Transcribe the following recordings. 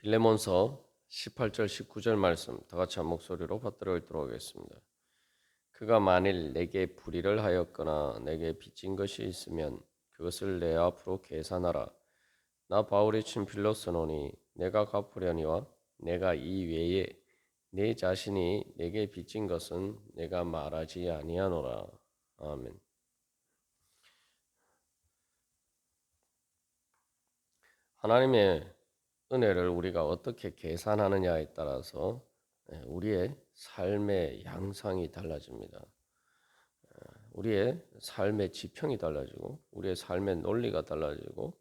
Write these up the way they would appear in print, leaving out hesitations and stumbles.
빌레몬서 18절 19절 말씀 다 같이 한 목소리로 받들어 읽도록 하겠습니다. 그가 만일 내게 불의를 하였거나 내게 빚진 것이 있으면 그것을 내 앞으로 계산하라. 나 바울이 친 빌로스노니 내가 갚으려니와 내가 이 외에 내 자신이 내게 빚진 것은 내가 말하지 아니하노라. 아멘. 하나님의 은혜를 우리가 어떻게 계산하느냐에 따라서 우리의 삶의 양상이 달라집니다. 우리의 삶의 지평이 달라지고 우리의 삶의 논리가 달라지고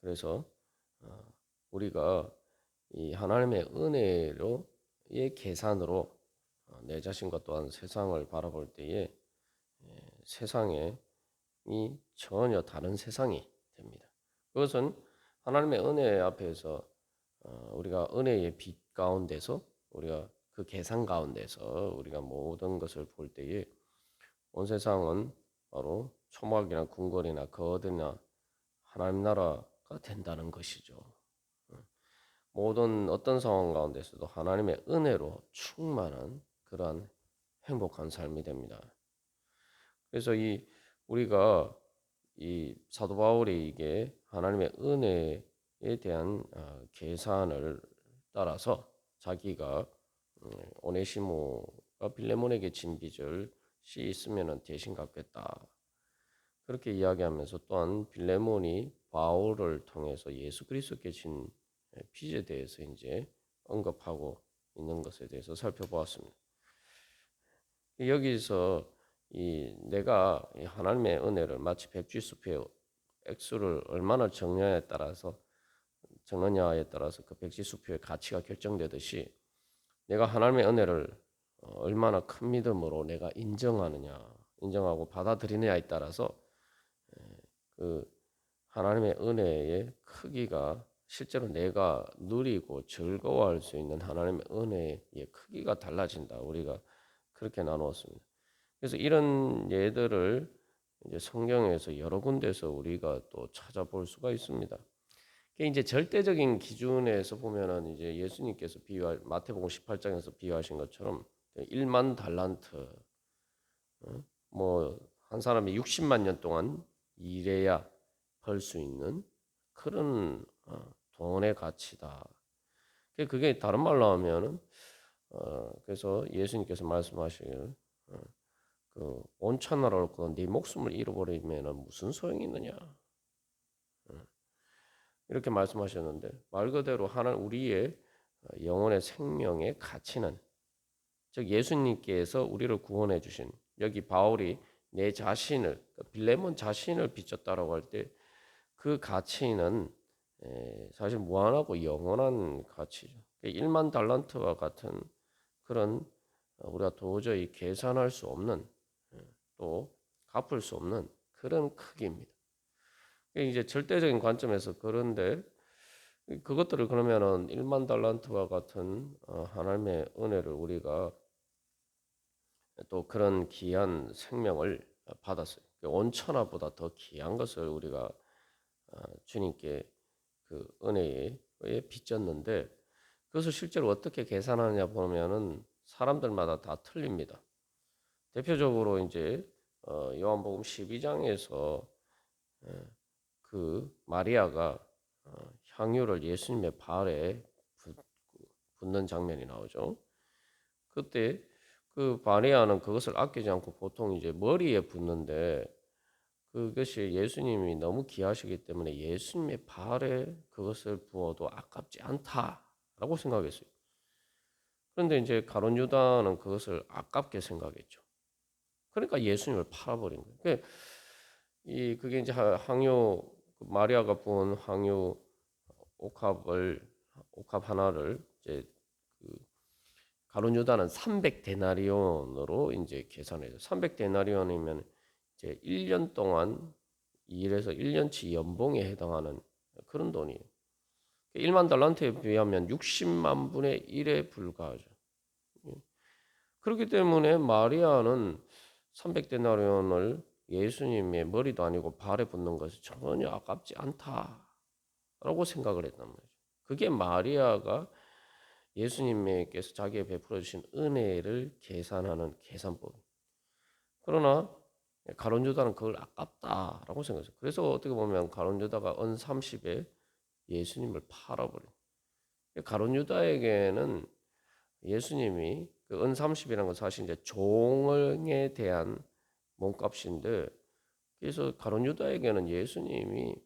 그래서 우리가 이 하나님의 은혜로의 계산으로 내 자신과 또한 세상을 바라볼 때에 세상에 이 전혀 다른 세상이 됩니다. 그것은 하나님의 은혜 앞에서 우리가 은혜의 빛 가운데서 우리가 그 계산 가운데서 우리가 모든 것을 볼 때에 온 세상은 바로 초막이나 궁궐이나 거들이나 하나님 나라가 된다는 것이죠. 모든 어떤 상황 가운데서도 하나님의 은혜로 충만한 그러한 행복한 삶이 됩니다. 그래서 우리가 이 사도 바울이 이게 하나님의 은혜에 대한 계산을 따라서 자기가 오네시모가 빌레몬에게 진 빚을 있으면은 대신 갚겠다. 그렇게 이야기하면서 또한 빌레몬이 바울을 통해서 예수 그리스도께 진 빚에 대해서 이제 언급하고 있는 것에 대해서 살펴보았습니다. 여기서 내가 하나님의 은혜를 마치 백지수표의 액수를 얼마나 적느냐에 따라서 그 백지수표의 가치가 결정되듯이 내가 하나님의 은혜를 얼마나 큰 믿음으로 내가 인정하고 받아들이느냐에 따라서 그 하나님의 은혜의 크기가 실제로 내가 누리고 즐거워할 수 있는 하나님의 은혜의 크기가 달라진다. 우리가 그렇게 나누었습니다. 그래서 이런 예들을 이제 성경에서 여러 군데서 우리가 또 찾아볼 수가 있습니다. 이제 절대적인 기준에서 보면은 이제 예수님께서 마태복음 18장에서 비유하신 것처럼 1만 달란트, 뭐 한 사람이 60만 년 동안 일해야 벌 수 있는 그런 돈의 가치다. 그게 다른 말로 하면은 그래서 예수님께서 말씀하시길 온 천하를 얻고 네 목숨을 잃어버리면은 무슨 소용이 있느냐. 이렇게 말씀하셨는데 말 그대로 우리의 영혼의 생명의 가치는 즉 예수님께서 우리를 구원해 주신 여기 바울이 내 자신을 빌레몬 자신을 비췄다라고 할 때 그 가치는 사실 무한하고 영원한 가치죠. 1만 달란트와 같은 그런 우리가 도저히 계산할 수 없는 또 갚을 수 없는 그런 크기입니다. 이제 절대적인 관점에서 그런데 그것들을 그러면은 1만 달란트와 같은 하나님의 은혜를 우리가 또 그런 귀한 생명을 받았어요. 온 천하보다 더 귀한 것을 우리가 주님께 그 은혜에 빚졌는데 그것을 실제로 어떻게 계산하느냐 보면은 사람들마다 다 틀립니다. 대표적으로 이제 요한복음 12장에서 그 마리아가 향유를 예수님의 발에 붓는 장면이 나오죠. 그때 그 마리아는 그것을 아끼지 않고 보통 이제 머리에 붓는데 그것이 예수님이 너무 귀하시기 때문에 예수님의 발에 그것을 부어도 아깝지 않다라고 생각했어요. 그런데 이제 가룟 유다는 그것을 아깝게 생각했죠. 그러니까 예수님을 팔아버린 거예요. 그게 이제 마리아가 부은 항유 옥합 하나를 이제 가룟 유다는 300데나리온으로 이제 계산해서 300데나리온이면 이제 1년 동안 일해서 1년치 연봉에 해당하는 그런 돈이에요. 1만 달란트에 비하면 60만 분의 1에 불과하죠. 그렇기 때문에 마리아는 300데나리온을 예수님의 머리도 아니고 발에 붓는 것이 전혀 아깝지 않다라고 생각을 했단 말이죠. 그게 마리아가 예수님께서 자기에 베풀어 주신 은혜를 계산하는 계산법. 그러나 가룟 유다는 그걸 아깝다라고 생각했어요. 그래서 어떻게 보면 가룟 유다가 은 30에 예수님을 팔아버려요. 가룟 유다에게는 예수님이 그 은 30이라는 건 사실 이제 종에 대한 몸값인데, 그래서 가룟 유다에게는 예수님이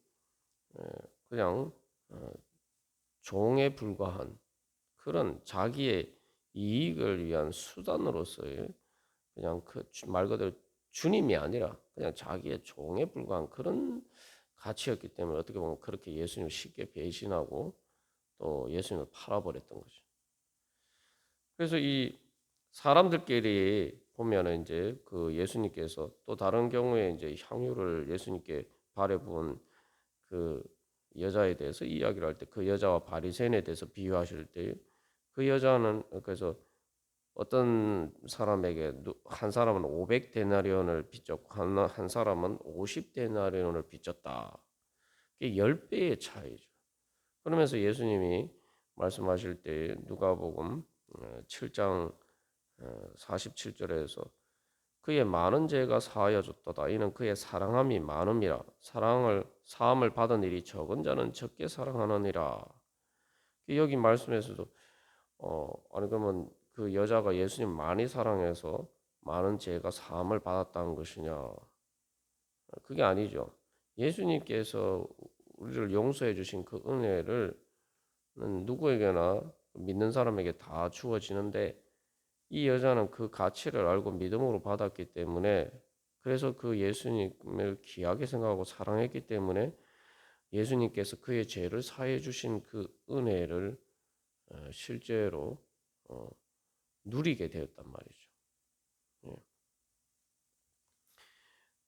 그냥 종에 불과한 그런 자기의 이익을 위한 수단으로서의 그냥 그 말 그대로 주님이 아니라 그냥 자기의 종에 불과한 그런 가치였기 때문에 어떻게 보면 그렇게 예수님을 쉽게 배신하고 또 예수님을 팔아버렸던 거죠. 그래서 이 사람들끼리 보면은 이제 그 예수님께서 또 다른 경우에 이제 향유를 예수님께 발에 부은 그 여자에 대해서 이야기를 할 때 그 여자와 바리새인에 대해서 비유하실 때 그 여자는 그래서 어떤 사람에게 한 사람은 500데나리온을 빚졌고 한 사람은 50데나리온을 빚졌다. 이게 10배의 차이죠. 그러면서 예수님이 말씀하실 때 누가복음 7장 47절에서 그의 많은 죄가 사하여졌도다. 이는 그의 사랑함이 많음이라. 사함을 받은 일이 적은 자는 적게 사랑하느니라. 여기 말씀에서도 아니 그러면 그 여자가 예수님 많이 사랑해서 많은 죄가 사함을 받았다는 것이냐? 그게 아니죠. 예수님께서 우리를 용서해 주신 그 은혜를 누구에게나 믿는 사람에게 다 주어지는데 이 여자는 그 가치를 알고 믿음으로 받았기 때문에 그래서 그 예수님을 귀하게 생각하고 사랑했기 때문에 예수님께서 그의 죄를 사해 주신 그 은혜를 실제로 누리게 되었단 말이죠.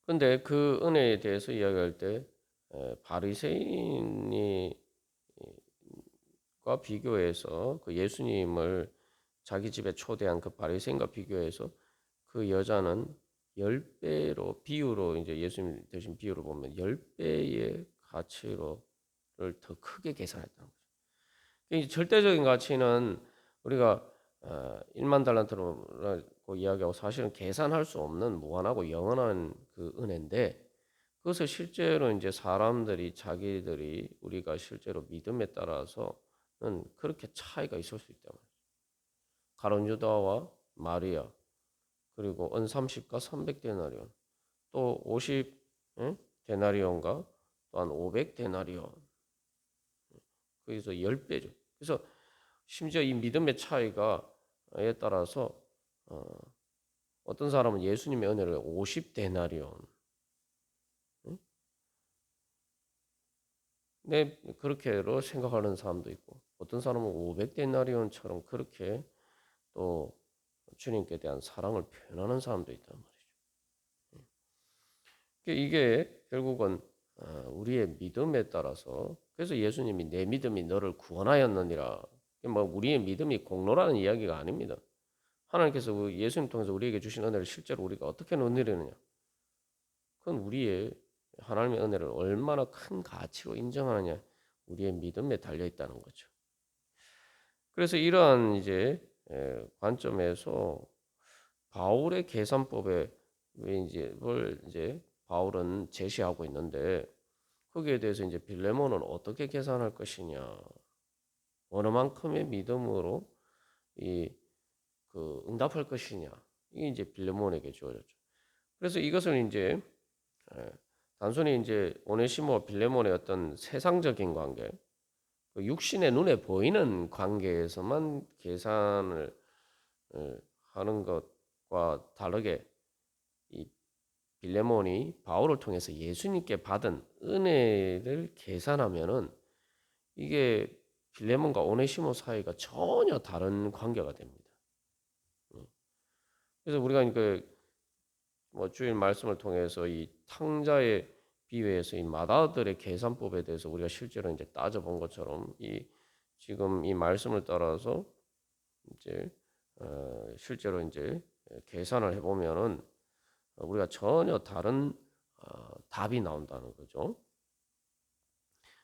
그런데 그 은혜에 대해서 이야기할 때 바리새인과 비교해서 그 예수님을 자기 집에 초대한 그 바리새인과 비교해서 그 여자는 10배로 비유로 이제 예수님 대신 비유로 보면 10배의 가치로를 더 크게 계산했다는 거죠. 이 절대적인 가치는 우리가 1만 달란트라고 이야기하고 사실은 계산할 수 없는 무한하고 영원한 그 은혜인데 그것을 실제로 이제 사람들이 자기들이 우리가 실제로 믿음에 따라서는 그렇게 차이가 있을 수 있다 말이에요. 가룟 유다와 마리아 그리고 은 30과 300데나리온 또 50 데나리온과 또한 500데나리온 그래서 10배죠. 그래서 심지어 이 믿음의 차이가에 따라서 어떤 사람은 예수님의 은혜를 50데나리온 네, 그렇게로 생각하는 사람도 있고 어떤 사람은 500데나리온처럼 그렇게 또 주님께 대한 사랑을 표현하는 사람도 있단 말이죠. 이게 결국은 우리의 믿음에 따라서 그래서 예수님이 내 믿음이 너를 구원하였느니라. 뭐 우리의 믿음이 공로라는 이야기가 아닙니다. 하나님께서 예수님 통해서 우리에게 주신 은혜를 실제로 우리가 어떻게 누리느냐. 그건 우리의 하나님의 은혜를 얼마나 큰 가치로 인정하느냐. 우리의 믿음에 달려 있다는 거죠. 그래서 이러한 이제 관점에서 바울의 계산법에 이제 바울은 제시하고 있는데 거기에 대해서 이제 빌레몬은 어떻게 계산할 것이냐, 어느 만큼의 믿음으로 그 응답할 것이냐, 이게 이제 빌레몬에게 주어졌죠. 그래서 이것을 이제 단순히 이제 오네시모와 빌레몬의 어떤 세상적인 관계, 그 육신의 눈에 보이는 관계에서만 계산을 하는 것과 다르게 이 빌레몬이 바울을 통해서 예수님께 받은 은혜를 계산하면은 이게 빌레몬과 오네시모 사이가 전혀 다른 관계가 됩니다. 그래서 우리가 뭐 주일 말씀을 통해서 이 탕자의 비유에서 이 마다들의 계산법에 대해서 우리가 실제로 이제 따져본 것처럼 지금 이 말씀을 따라서 이제 실제로 이제 계산을 해보면은 우리가 전혀 다른 답이 나온다는 거죠.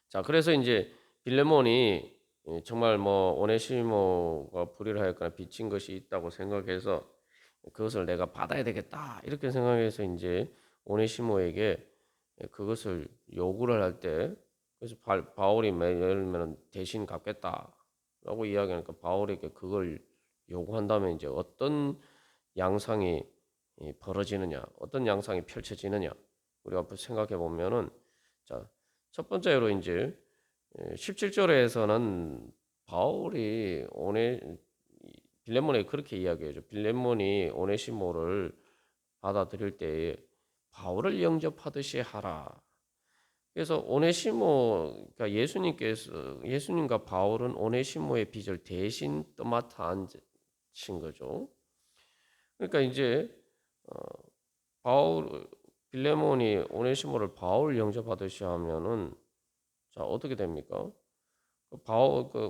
자, 그래서 이제 빌레몬이 정말 뭐 오네시모가 불의를 하였거나 빚진 것이 있다고 생각해서 그것을 내가 받아야 되겠다 이렇게 생각해서 이제 오네시모에게 그것을 요구를 할 때, 그래서 바울이 예를 들면 대신 갚겠다라고 이야기하니까 바울에게 그걸 요구한다면 이제 어떤 양상이 벌어지느냐, 어떤 양상이 펼쳐지느냐, 우리가 한번 생각해 보면은, 자, 첫 번째로 이제 17절에서는 바울이 빌레몬에게 그렇게 이야기해줘. 빌레몬이 오네시모를 받아들일 때에 바울을 영접하듯이 하라. 그래서 오네시모, 그러니까 예수님과 바울은 오네시모의 빚을 대신 떠맡아 앉으신 거죠. 그러니까 이제 바울 빌레몬이 오네시모를 바울 영접하듯이 하면은, 자, 어떻게 됩니까?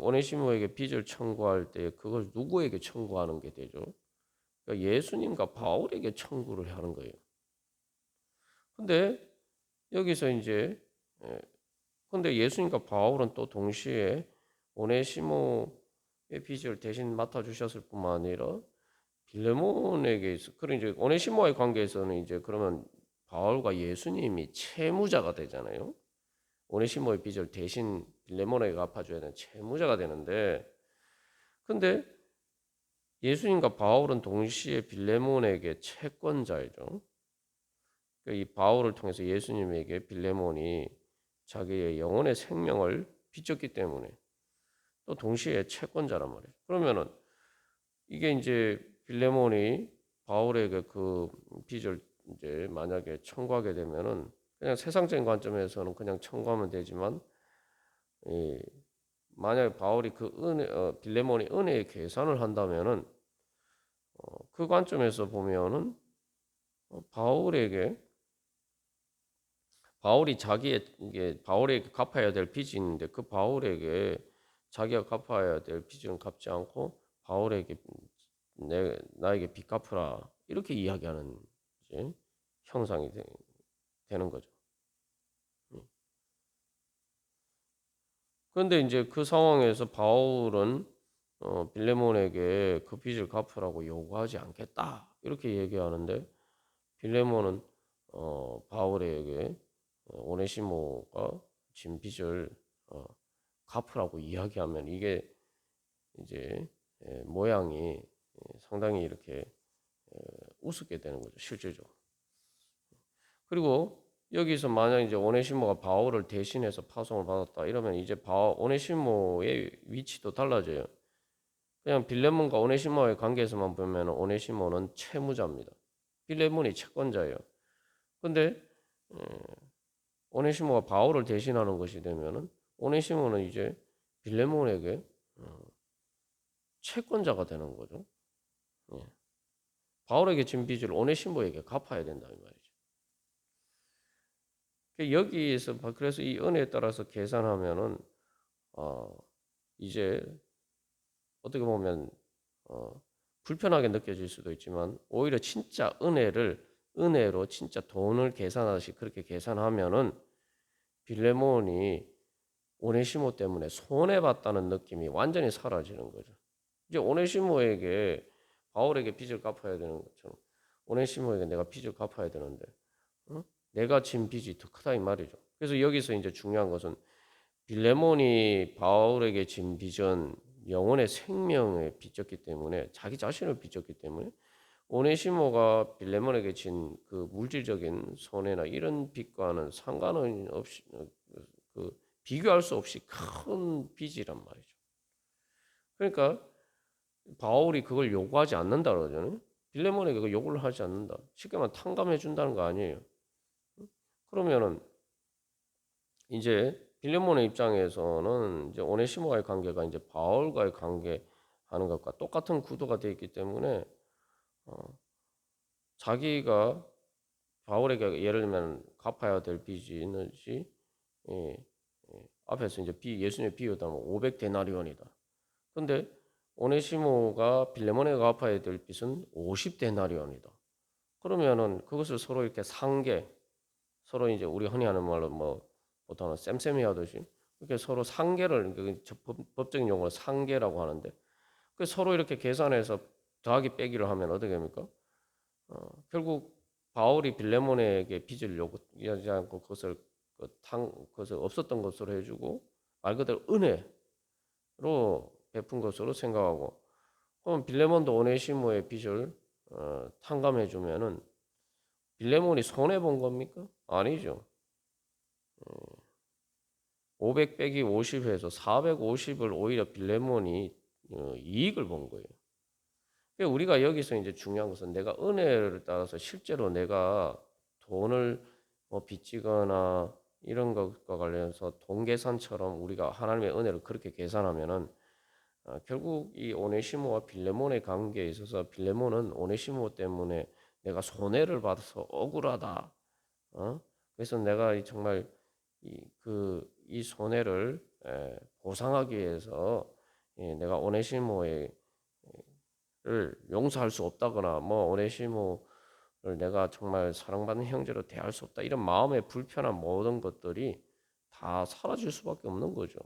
오네시모에게 빚을 청구할 때 그걸 누구에게 청구하는 게 되죠? 그러니까 예수님과 바울에게 청구를 하는 거예요. 근데 여기서 이제 예, 근데 예수님과 바울은 또 동시에 오네시모의 빚을 대신 맡아 주셨을 뿐만 아니라 빌레몬에게 있어. 그런 이제 오네시모의 관계에서는 이제 그러면 바울과 예수님이 채무자가 되잖아요. 오네시모의 빚을 대신 빌레몬에게 갚아줘야 되는 채무자가 되는데, 근데 예수님과 바울은 동시에 빌레몬에게 채권자이죠. 이 바울을 통해서 예수님에게 빌레몬이 자기의 영혼의 생명을 빚졌기 때문에 또 동시에 채권자란 말이에요. 그러면은 이게 이제 빌레몬이 바울에게 그 빚을 이제 만약에 청구하게 되면은 그냥 세상적인 관점에서는 그냥 청구하면 되지만, 이 만약에 바울이 그 빌레몬이 은혜의 계산을 한다면은 그 관점에서 보면은 바울에게 바울이 이게 바울에게 갚아야 될 빚이 있는데 그 바울에게 자기가 갚아야 될 빚은 갚지 않고 바울에게 나에게 빚 갚으라 이렇게 이야기하는 이제 형상이 되는 거죠. 그런데 이제 그 상황에서 바울은 빌레몬에게 그 빚을 갚으라고 요구하지 않겠다 이렇게 얘기하는데, 빌레몬은 바울에게 오네시모가 진 빚을 어, 갚으라고 이야기하면 이게 이제 모양이 상당히 이렇게 우습게 되는 거죠, 실질적으로. 그리고 여기서 만약 이제 오네시모가 바울을 대신해서 파송을 받았다 이러면 이제 오네시모의 위치도 달라져요. 그냥 빌레몬과 오네시모의 관계에서만 보면 오네시모는 채무자입니다. 빌레몬이 채권자예요. 근데 오네시모가 바울을 대신하는 것이 되면은 오네시모는 이제 빌레몬에게 채권자가 되는 거죠. 예. 바울에게 진 빚을 오네시모에게 갚아야 된다는 말이죠. 여기에서 그래서 이 은혜에 따라서 계산하면은 이제 어떻게 보면 불편하게 느껴질 수도 있지만 오히려 진짜 은혜로 진짜 돈을 계산하듯이 그렇게 계산하면은 빌레몬이 오네시모 때문에 손해봤다는 느낌이 완전히 사라지는 거죠. 이제 오네시모에게 바울에게 빚을 갚아야 되는 것처럼 오네시모에게 내가 빚을 갚아야 되는데 내가 진 빚이 더 크다 이 말이죠. 그래서 여기서 이제 중요한 것은 빌레몬이 바울에게 진 빚은 영혼의 생명에 빚졌기 때문에 자기 자신을 빚졌기 때문에 오네시모가 빌레몬에게 진 그 물질적인 손해나 이런 빚과는 상관은 없이 그 비교할 수 없이 큰 빚이란 말이죠. 그러니까 바울이 그걸 요구하지 않는다 그러잖아요. 빌레몬에게 그걸 요구를 하지 않는다. 쉽게 말하면 탕감해 준다는 거 아니에요. 그러면은 이제 빌레몬의 입장에서는 이제 오네시모와의 관계가 이제 바울과의 관계하는 것과 똑같은 구도가 되어 있기 때문에 자기가 바울에게 예를 들면 갚아야 될 빚이 있는지 앞에서 이제 예수님의 비유다 뭐 500데나리온이다. 근데 오네시모가 빌레몬에게 갚아야 될 빚은 50데나리온이다. 그러면은 그것을 서로 이렇게 상계 서로 이제 우리 흔히 하는 말로 뭐 보통은 쌤쌤이 하듯이 이렇게 서로 상계를 법적인 용어로 상계라고 하는데 그 서로 이렇게 계산해서 더하기 빼기를 하면 어떻게 됩니까? 결국 바울이 빌레몬에게 빚을 요구하지 않고 그것을 없었던 것으로 해주고 말 그대로 은혜로 베푼 것으로 생각하고 그럼 빌레몬도 오네시모의 빚을 탕감해 주면은 빌레몬이 손해 본 겁니까? 아니죠. 500 빼기 50해서 450을 오히려 빌레몬이 이익을 본 거예요. 그러니까 우리가 여기서 이제 중요한 것은 내가 은혜를 따라서 실제로 내가 돈을 뭐 빚지거나 이런 것과 관련해서 돈 계산처럼 우리가 하나님의 은혜를 그렇게 계산하면은 결국 이 오네시모와 빌레몬의 관계에 있어서 빌레몬은 오네시모 때문에 내가 손해를 받아서 억울하다. 그래서 내가 정말 이 손해를 보상하기 위해서 내가 오네시모를 용서할 수 없다거나 뭐 오네시모를 내가 정말 사랑받는 형제로 대할 수 없다 이런 마음의 불편한 모든 것들이 다 사라질 수밖에 없는 거죠.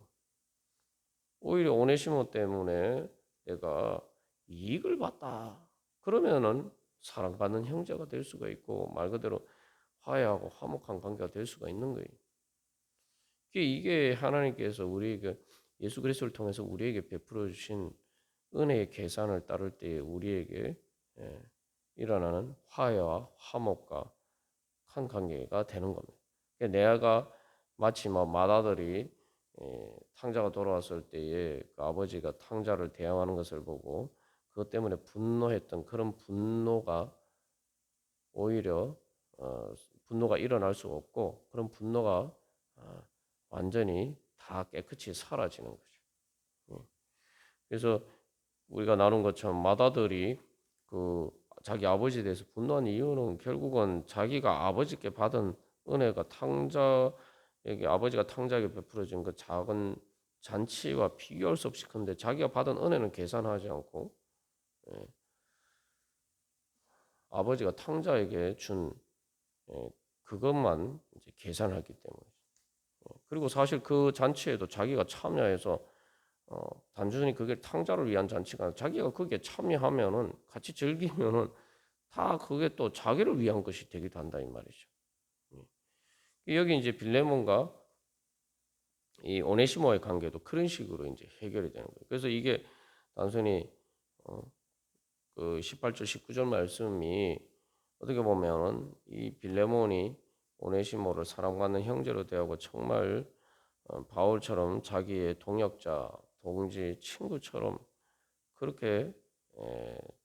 오히려 오네시모 때문에 내가 이익을 봤다. 그러면은 사랑받는 형제가 될 수가 있고 말 그대로 화해하고 화목한 관계가 될 수가 있는 거예요. 이게 하나님께서 우리에게 예수 그리스도를 통해서 우리에게 베풀어 주신 은혜의 계산을 따를 때 우리에게 일어나는 화해와 화목과 한 관계가 되는 겁니다. 내가 마치 뭐 맏아들이 탕자가 돌아왔을 때에 그 아버지가 탕자를 대항하는 것을 보고 그것 때문에 분노했던 그런 분노가 오히려 분노가 일어날 수 없고 그런 분노가 완전히 다 깨끗이 사라지는 거죠. 그래서 우리가 나눈 것처럼 맏아들이 그 자기 아버지에 대해서 분노한 이유는 결국은 자기가 아버지께 받은 은혜가 탕자에게 아버지가 탕자에게 베풀어진 그 작은 잔치와 비교할 수 없이 큰데 자기가 받은 은혜는 계산하지 않고 아버지가 탕자에게 준 그것만 이제 계산하기 때문에 그리고 사실 그 잔치에도 자기가 참여해서 단순히 그게 탕자를 위한 잔치가 아니라 자기가 거기에 참여하면은 같이 즐기면은 다 그게 또 자기를 위한 것이 되기도 한다 이 말이죠. 여기 이제 빌레몬과 이 오네시모의 관계도 그런 식으로 이제 해결이 되는 거예요. 그래서 이게 단순히 그 18절 19절 말씀이 어떻게 보면은 이 빌레몬이 오네시모를 사랑받는 형제로 대하고 정말 바울처럼 자기의 동역자, 동지, 친구처럼 그렇게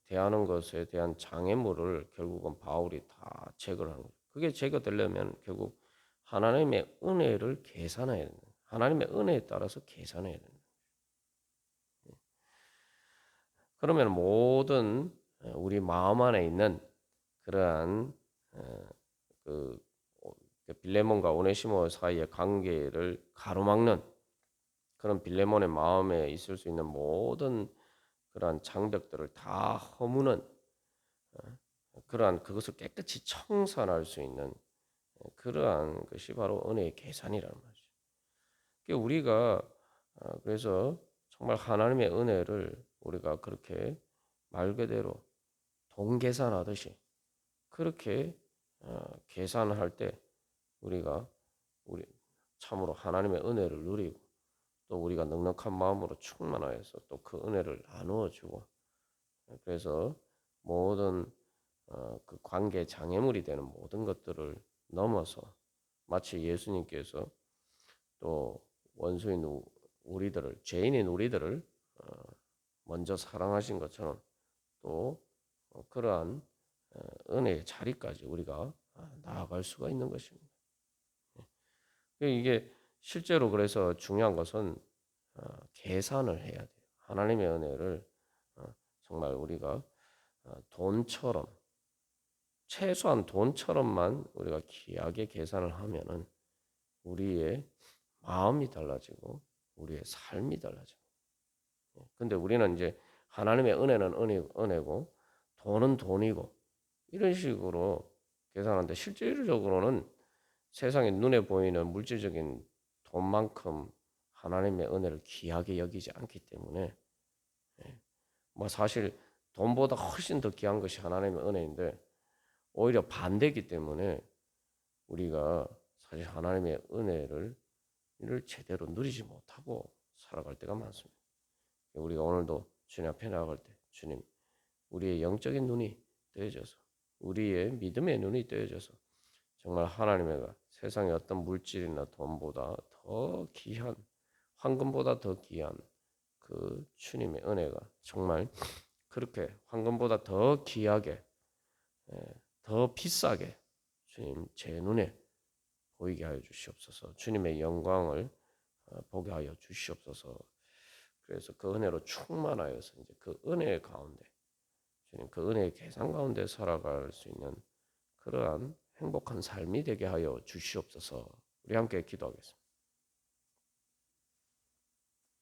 대하는 것에 대한 장애물을 결국은 바울이 다 제거를 하는 거예요. 그게 제거되려면 결국 하나님의 은혜를 계산해야 된다. 하나님의 은혜에 따라서 계산해야 된다. 그러면 모든 우리 마음 안에 있는 그러한 그 빌레몬과 오네시모 사이의 관계를 가로막는 그런 빌레몬의 마음에 있을 수 있는 모든 그러한 장벽들을 다 허무는 그러한 그것을 깨끗이 청산할 수 있는 그러한 것이 바로 은혜의 계산이라는 말이죠. 우리가 그래서 정말 하나님의 은혜를 우리가 그렇게 말 그대로 돈 계산하듯이 그렇게 계산할 때 우리가 참으로 하나님의 은혜를 누리고 또 우리가 넉넉한 마음으로 충만하여서 또 그 은혜를 나누어 주고 그래서 모든 그 관계 장애물이 되는 모든 것들을 넘어서 마치 예수님께서 또 원수인 우리들을 죄인인 우리들을 먼저 사랑하신 것처럼 또 그러한 은혜의 자리까지 우리가 나아갈 수가 있는 것입니다. 이게 실제로 그래서 중요한 것은 계산을 해야 돼요. 하나님의 은혜를 정말 우리가 돈처럼 최소한 돈처럼만 우리가 귀하게 계산을 하면은 우리의 마음이 달라지고 우리의 삶이 달라지고. 근데 우리는 이제 하나님의 은혜는 은혜고 돈은 돈이고 이런 식으로 계산하는데 실질적으로는 세상에 눈에 보이는 물질적인 돈만큼 하나님의 은혜를 귀하게 여기지 않기 때문에 뭐 사실 돈보다 훨씬 더 귀한 것이 하나님의 은혜인데 오히려 반대이기 때문에 우리가 사실 하나님의 은혜를 제대로 누리지 못하고 살아갈 때가 많습니다. 우리가 오늘도 주님 앞에 나아갈 때 주님 우리의 영적인 눈이 뜨여져서 우리의 믿음의 눈이 뜨여져서 정말 하나님의 세상의 어떤 물질이나 돈보다 더 귀한 황금보다 더 귀한 그 주님의 은혜가 정말 그렇게 황금보다 더 귀하게 더 비싸게 주님 제 눈에 보이게 하여 주시옵소서. 주님의 영광을 보게 하여 주시옵소서. 그래서 그 은혜로 충만하여서 이제 그 은혜 가운데 주님 그 은혜의 계산 가운데 살아갈 수 있는 그러한 행복한 삶이 되게 하여 주시옵소서. 우리 함께 기도하겠습니다.